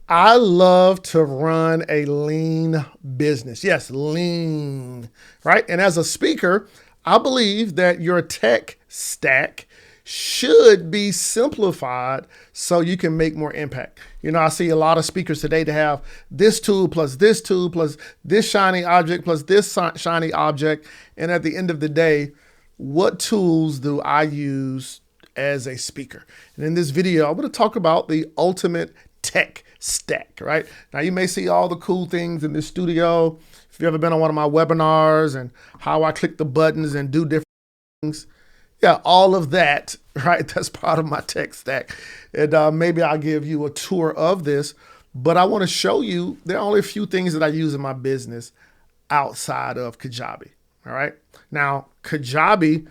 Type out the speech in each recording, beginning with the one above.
I love to run a lean business. Yes, lean, right? And as a speaker, I believe that your tech stack should be simplified so you can make more impact. You know, I see a lot of speakers today to have this tool plus this shiny object plus this shiny object. And at the end of the day, what tools do I use as a speaker? And in this video, I'm going to talk about the ultimate tech stack, right? Now, you may see all the cool things in this studio. If you've ever been on one of my webinars and how I click the buttons and do different things, yeah, all of that, right? That's part of my tech stack. And maybe I'll give you a tour of this, but I want to show you there are only a few things that I use in my business outside of Kajabi. All right. Now, Kajabi,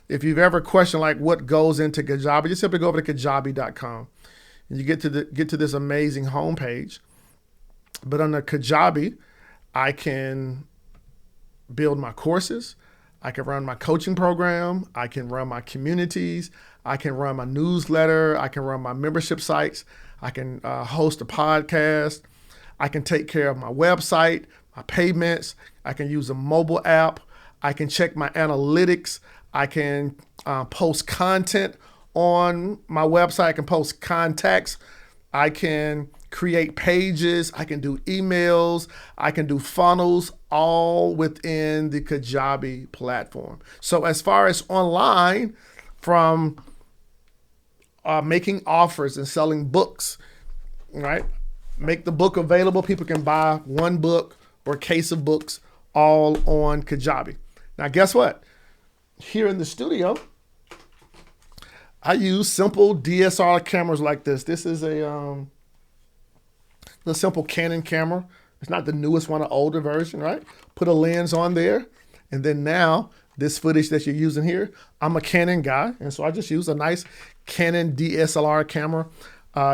if you've ever questioned like what goes into Kajabi, just simply go over to kajabi.com and you get to this amazing homepage. But under Kajabi, I can build my courses. I can run my coaching program. I can run my communities. I can run my newsletter. I can run my membership sites. I can host a podcast. I can take care of my website, my payments. I can use a mobile app. I can check my analytics. I can post content on my website. I can post contacts. I can create pages. I can do emails. I can do funnels, all within the Kajabi platform. So as far as online, from making offers and selling books, right? Make the book available. People can buy one book or a case of books all on Kajabi. Now, guess what? Here in the studio, I use simple DSLR cameras like this. This is a simple Canon camera. It's not the newest one, an older version, right? Put a lens on there. And then now this footage that you're using here, I'm a Canon guy. And so I just use a nice Canon DSLR camera.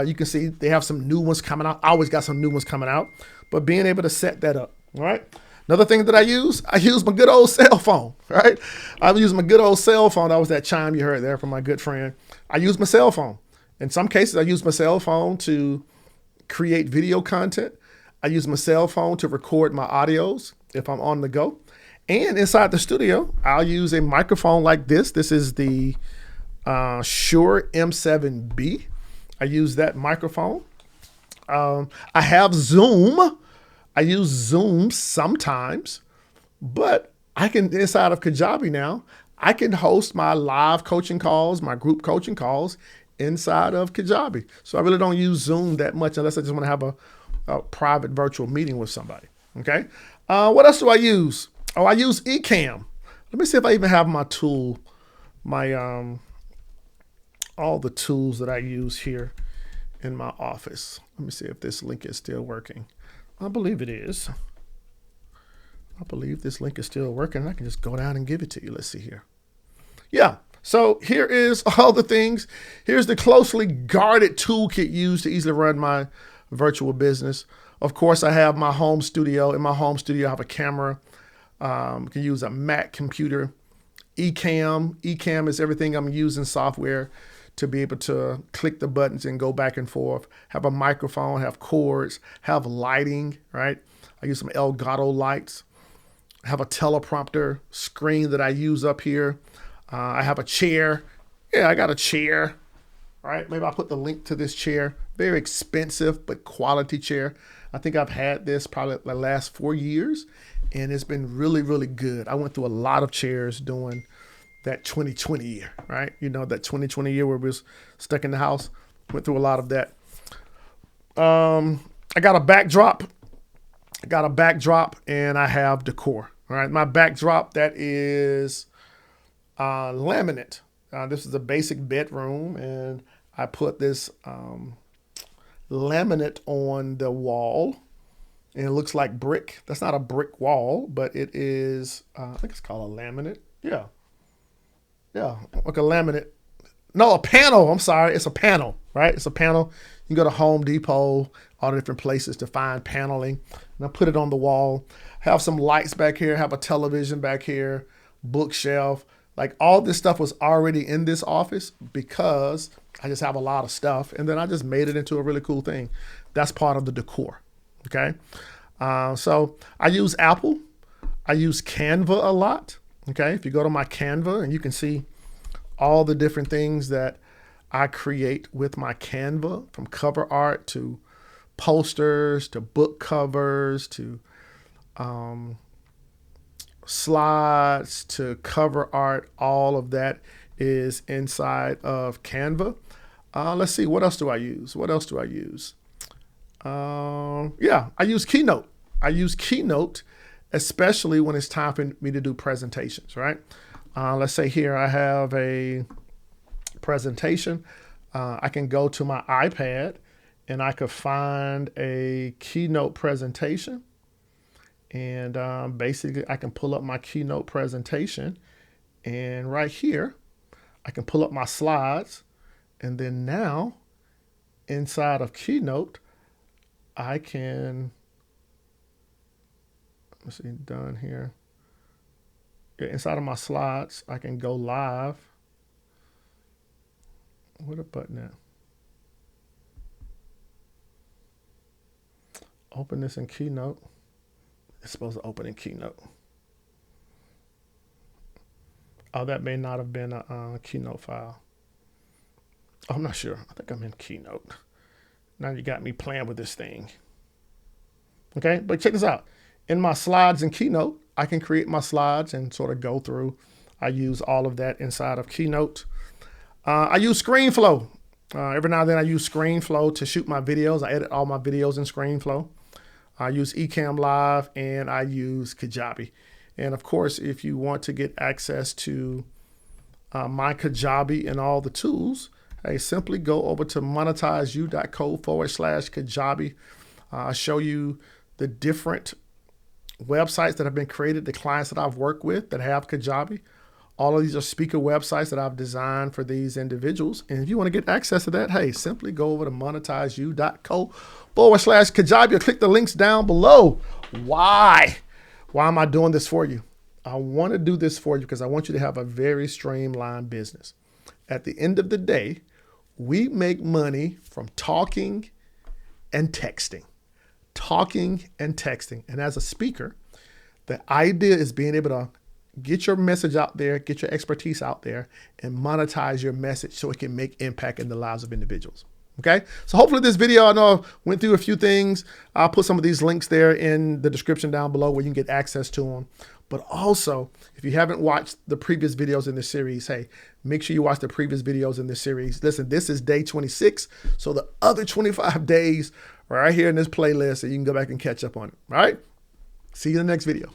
You can see they have some new ones coming out. I always got some new ones coming out, but being able to set that up, all right? Another thing that I use my good old cell phone, right? I use my good old cell phone. That was that chime you heard there from my good friend. I use my cell phone. In some cases, I use my cell phone to create video content. I use my cell phone to record my audios if I'm on the go. And inside the studio, I'll use a microphone like this. This is the Shure M7B. I use that microphone. I have Zoom. I use Zoom sometimes, but I can, inside of Kajabi now, I can host my live coaching calls, my group coaching calls inside of Kajabi. So I really don't use Zoom that much unless I just want to have a private virtual meeting with somebody, okay? What else do I use? Oh, I use Ecamm. Let me see if I even have my tool, all the tools that I use here in my office. Let me see if this link is still working. I believe it is. I believe this link is still working. I can just go down and give it to you. Let's see here. Yeah. So here is all the things. Here's the closely guarded toolkit used to easily run my virtual business. Of course, I have my home studio. In my home studio, I have a camera. You can use a Mac computer. Ecamm. Ecamm is everything I'm using software to be able to click the buttons and go back and forth, have a microphone, have cords, have lighting, right? I use some Elgato lights, have a teleprompter screen that I use up here. I have a chair. Yeah, I got a chair, right? Maybe I'll put the link to this chair. Very expensive, but quality chair. I think I've had this probably the last 4 years, and it's been really, really good. I went through a lot of chairs doing that 2020 year, right? You know, that 2020 year where we was stuck in the house. Went through a lot of that. I got a backdrop. And I have decor. All right, my backdrop, that is laminate. This is a basic bedroom, and I put this laminate on the wall, and it looks like brick. That's not a brick wall, but it is, I think it's called a laminate. Yeah. Yeah, like a laminate. No, a panel. I'm sorry. It's a panel, right? It's a panel. You can go to Home Depot, all the different places to find paneling. And I put it on the wall. Have some lights back here. Have a television back here. Bookshelf. Like all this stuff was already in this office because I just have a lot of stuff, and then I just made it into a really cool thing. That's part of the decor. Okay. So I use Apple. I use Canva a lot. Okay. If you go to my Canva, and you can see all the different things that I create with my Canva, from cover art to posters to book covers to slides to cover art. All of that is inside of Canva. Let's see, what else do I use? Yeah, I use Keynote. I use Keynote, especially when it's time for me to do presentations, right? Let's say here I have a presentation. I can go to my iPad and I could find a Keynote presentation. And basically I can pull up my Keynote presentation, and right here, I can pull up my slides. And then now inside of Keynote, I can, let's see, done here. Yeah, inside of my slides, I can go live. Where the button at? Open this in Keynote. It's supposed to open in Keynote. Oh, that may not have been a Keynote file. Oh, I'm not sure. I think I'm in Keynote. Now you got me playing with this thing. Okay, but check this out. In my slides in Keynote, I can create my slides and sort of go through. I use all of that inside of Keynote. I use ScreenFlow. Every now and then I use ScreenFlow to shoot my videos. I edit all my videos in ScreenFlow. I use Ecamm Live, and I use Kajabi. And of course, if you want to get access to my Kajabi and all the tools, hey, simply go over to monetizeu.co/Kajabi. I'll show you the different websites that have been created, the clients that I've worked with that have Kajabi. All of these are speaker websites that I've designed for these individuals. And if you want to get access to that, hey, simply go over to monetizeu.co/Kajabi or click the links down below. Why? Why am I doing this for you? I want to do this for you because I want you to have a very streamlined business. At the end of the day, we make money from talking and texting. And as a speaker, the idea is being able to get your message out there, get your expertise out there, and monetize your message so it can make impact in the lives of individuals. Okay, so hopefully this video, I know I went through a few things. I'll put some of these links there in the description down below where you can get access to them. But also, if you haven't watched the previous videos in this series, hey, make sure you watch the previous videos in this series. Listen, this is day 26. So the other 25 days are right here in this playlist, and you can go back and catch up on it. All right, see you in the next video.